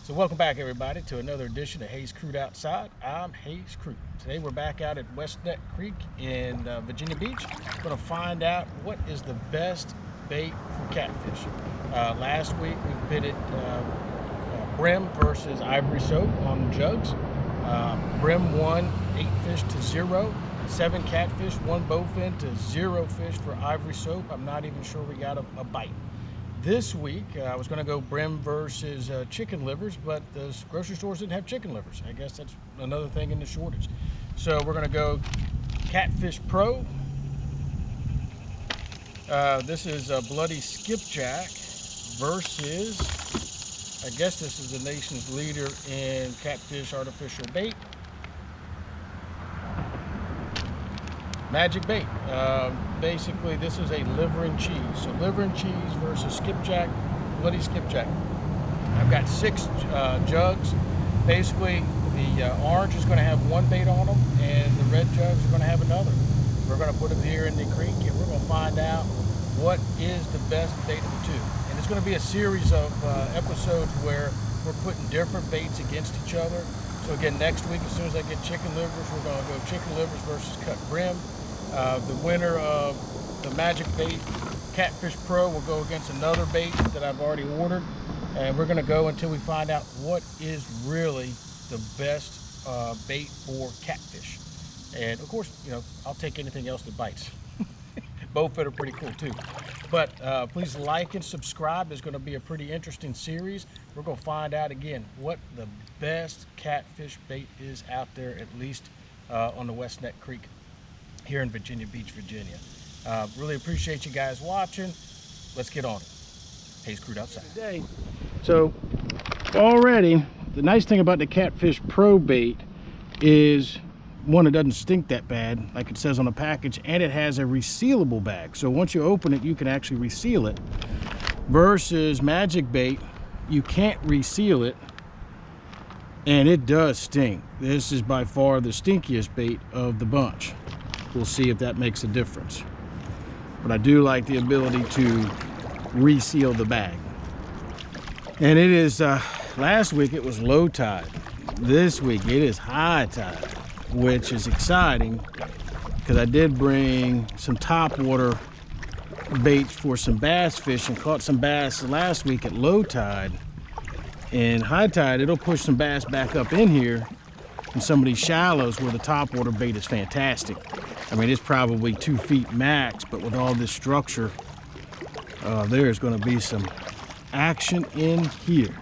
So welcome back everybody to another edition of Hayes Crude Outside. I'm Hayes Crude. Today we're back out at West Neck Creek in Virginia Beach. We're going to find out what is the best bait for catfish. Last week we pitted brim versus ivory soap on jugs. Brim won 8 fish to 0, 7 catfish, 1 bowfin to 0 fish for ivory soap. I'm not even sure we got a bite. This week, I was going to go brim versus chicken livers, but the grocery stores didn't have chicken livers. I guess that's another thing in the shortage. So we're going to go Catfish Pro. This is a bloody skipjack versus, I guess this is the nation's leader in catfish artificial bait, Magic Bait. Basically, this is a liver and cheese. So liver and cheese versus skipjack, bloody skipjack. I've got 6 jugs. Basically, the orange is going to have 1 bait on them, and the red jugs are going to have another. We're going to put them here in the creek, and we're going to find out what is the best bait of the two. And it's going to be a series of episodes where we're putting different baits against each other. So again, next week, as soon as I get chicken livers, we're going to go chicken livers versus cut brim. The winner of the Magic Bait Catfish Pro will go against another bait that I've already ordered. And we're going to go until we find out what is really the best bait for catfish. And of course, you know, I'll take anything else that bites. Both are pretty cool too. But please like and subscribe. There's going to be a pretty interesting series. We're going to find out again what the best catfish bait is out there, at least on the West Neck Creek here in Virginia Beach, Virginia. Really appreciate you guys watching. Let's get on it. Hayes Crude Outside. Today. So already, the nice thing about the Catfish Pro bait is, one, it doesn't stink that bad like it says on the package, and it has a resealable bag. So once you open it, you can actually reseal it. Versus Magic Bait, you can't reseal it, and it does stink. This is by far the stinkiest bait of the bunch. We'll see if that makes a difference. But I do like the ability to reseal the bag. And it is, last week it was low tide. This week it is high tide, which is exciting because I did bring some topwater baits for some bass fishing. Caught some bass last week at low tide. And high tide, it'll push some bass back up in here in some of these shallows where the topwater bait is fantastic. I mean, it's probably 2 feet max, but with all this structure, there's going to be some action in here.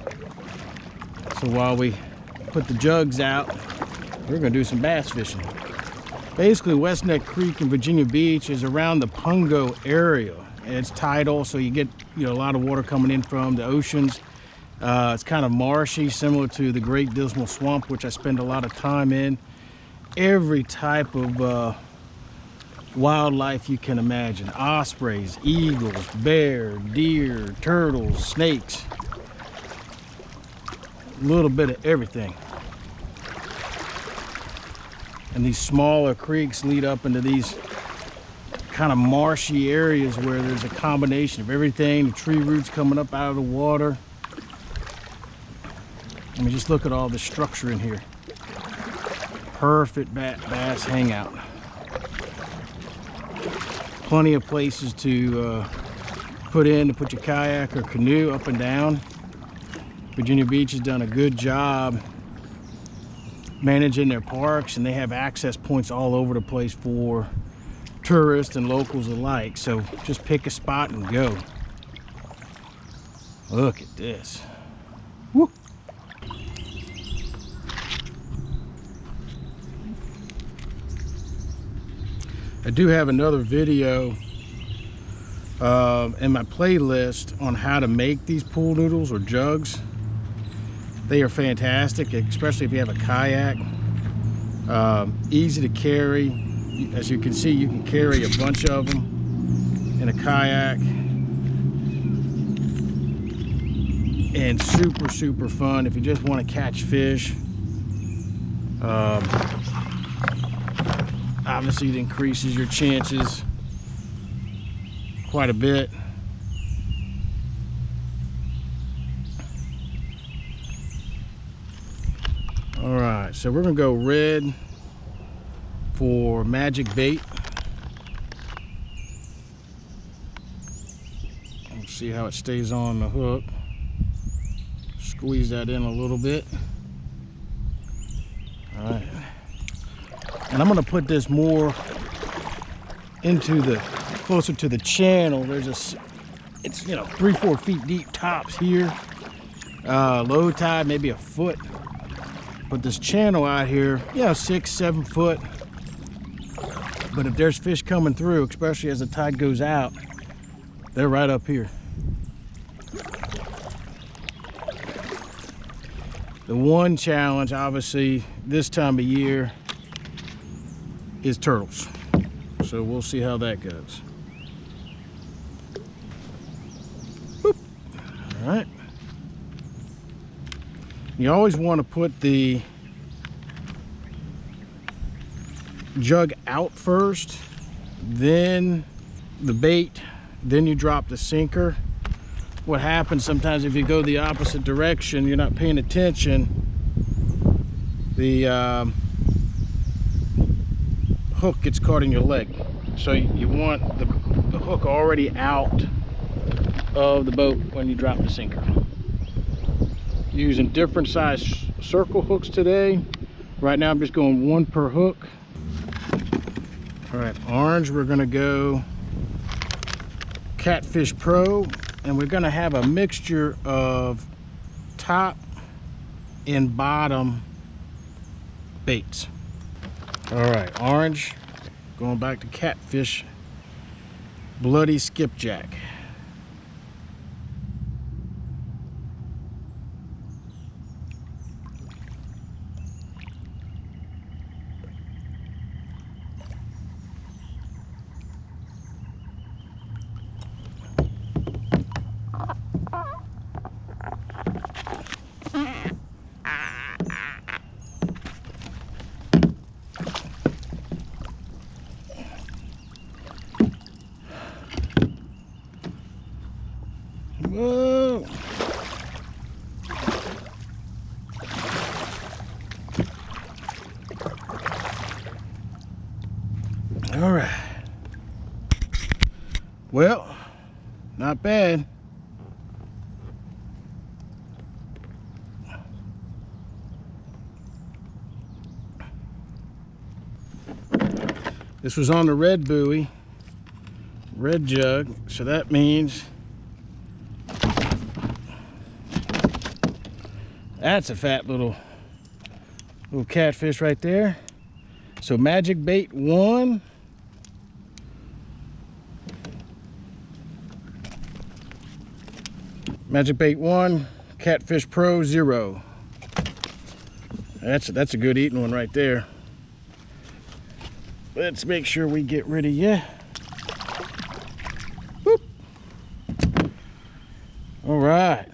So while we put the jugs out, we're going to do some bass fishing. Basically, West Neck Creek in Virginia Beach is around the Pungo area. And it's tidal, so you get, you know, a lot of water coming in from the oceans. It's kind of marshy, similar to the Great Dismal Swamp, which I spend a lot of time in. Every type of wildlife you can imagine. Ospreys, eagles, bear, deer, turtles, snakes. A little bit of everything. And these smaller creeks lead up into these kind of marshy areas where there's a combination of everything. The tree roots coming up out of the water. I mean, just look at all the structure in here. Perfect bass hangout. Plenty of places to put your kayak or canoe up and down. Virginia Beach has done a good job managing their parks, and they have access points all over the place for tourists and locals alike. So just pick a spot and go. Look at this. Woo. I do have another video in my playlist on how to make these pool noodles or jugs. They are fantastic, especially if you have a kayak. Easy to carry. As you can see, you can carry a bunch of them in a kayak. And super, super fun if you just want to catch fish. Obviously, it increases your chances quite a bit. All right, so we're gonna go red for magic bait. Let's see how it stays on the hook. Squeeze that in a little bit. All right, and I'm gonna put this more into the closer to the channel. There's it's 3-4 feet deep tops here. Low tide maybe a foot, but this channel out here 6-7 foot. But if there's fish coming through, especially as the tide goes out, they're right up here. The one challenge, obviously, this time of year is turtles. So we'll see how that goes. Boop. All right. You always want to put the jug out first, then the bait, then you drop the sinker. What happens sometimes if you go the opposite direction, you're not paying attention, the hook gets caught in your leg. So you want the hook already out of the boat when you drop the sinker. Using different size circle hooks today. Right now I'm just going 1 per hook. All right, orange, we're gonna go Catfish Pro, and we're gonna have a mixture of top and bottom baits. All right, orange, going back to Catfish Bloody Skipjack. Whoa. All right. Well, not bad. This was on the red buoy, red jug, so that means that's a fat little catfish right there. So magic bait 1. Magic bait 1, Catfish Pro 0. That's a good eating one right there. Let's make sure we get rid of you. Boop. All right.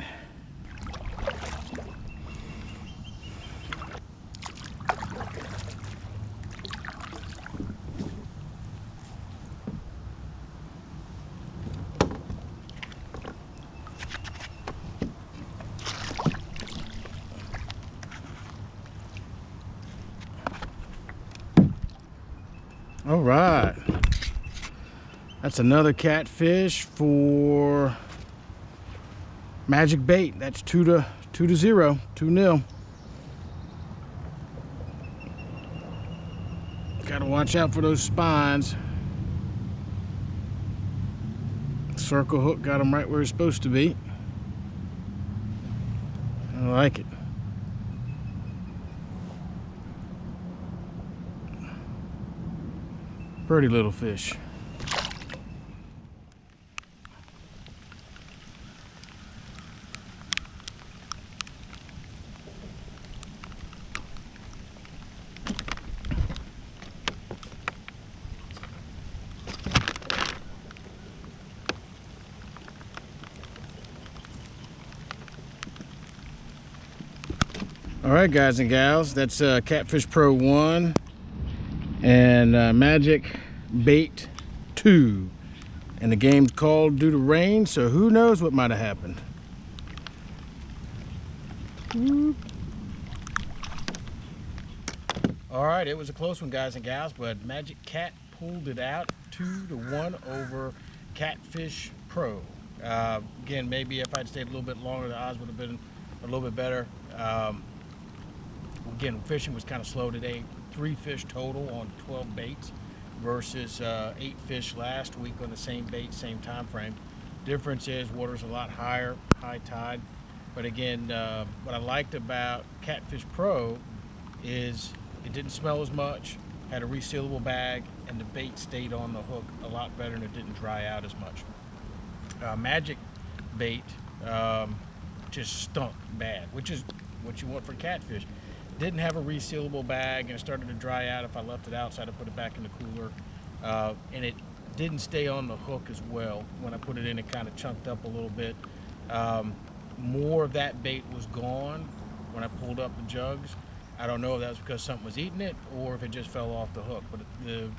All right, that's another catfish for magic bait. That's 2-0, 2-0. Gotta watch out for those spines. Circle hook got him right where it's supposed to be. I like it. Pretty little fish. All right, guys and gals, that's Catfish Pro 1 and Magic Bait 2, and the game's called due to rain, so who knows what might have happened. All right, it was a close one, guys and gals, but Magic Cat pulled it out 2-1 over Catfish Pro. Again, maybe if I'd stayed a little bit longer, the odds would have been a little bit better. Again, fishing was kind of slow today. 3 fish total on 12 baits versus 8 fish last week on the same bait, same time frame. Difference is water's a lot higher, high tide. But again, what I liked about Catfish Pro is it didn't smell as much, had a resealable bag, and the bait stayed on the hook a lot better and it didn't dry out as much. Magic bait just stunk bad, which is what you want for catfish. Didn't have a resealable bag and it started to dry out if I left it outside. I put it back in the cooler, and it didn't stay on the hook as well. When I put it in, it kind of chunked up a little bit. More of that bait was gone when I pulled up the jugs. I don't know if that was because something was eating it or if it just fell off the hook, but the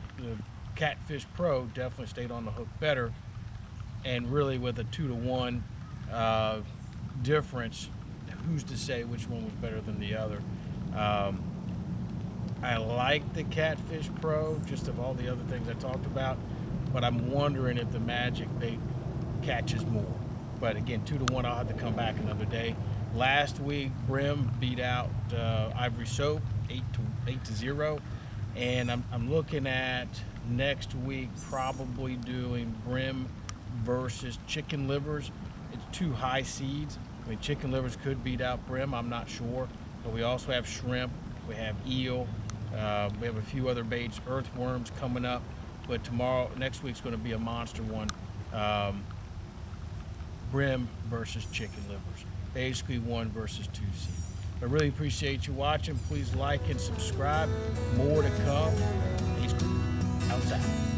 Catfish Pro definitely stayed on the hook better, and really with a 2-1 difference, who's to say which one was better than the other? I like the Catfish Pro, just of all the other things I talked about, but I'm wondering if the Magic bait catches more. But again, 2-1, I'll have to come back another day. Last week, Brim beat out Ivory Soap 8-0, and I'm looking at next week probably doing Brim versus Chicken Livers. It's 2 high seeds. I mean, Chicken Livers could beat out Brim, I'm not sure. But we also have shrimp, we have eel, we have a few other baits, earthworms coming up. But next week's going to be a monster one. Brim versus Chicken Livers. Basically 1 versus 2 seed. I really appreciate you watching. Please like and subscribe. More to come. Peace. Outside.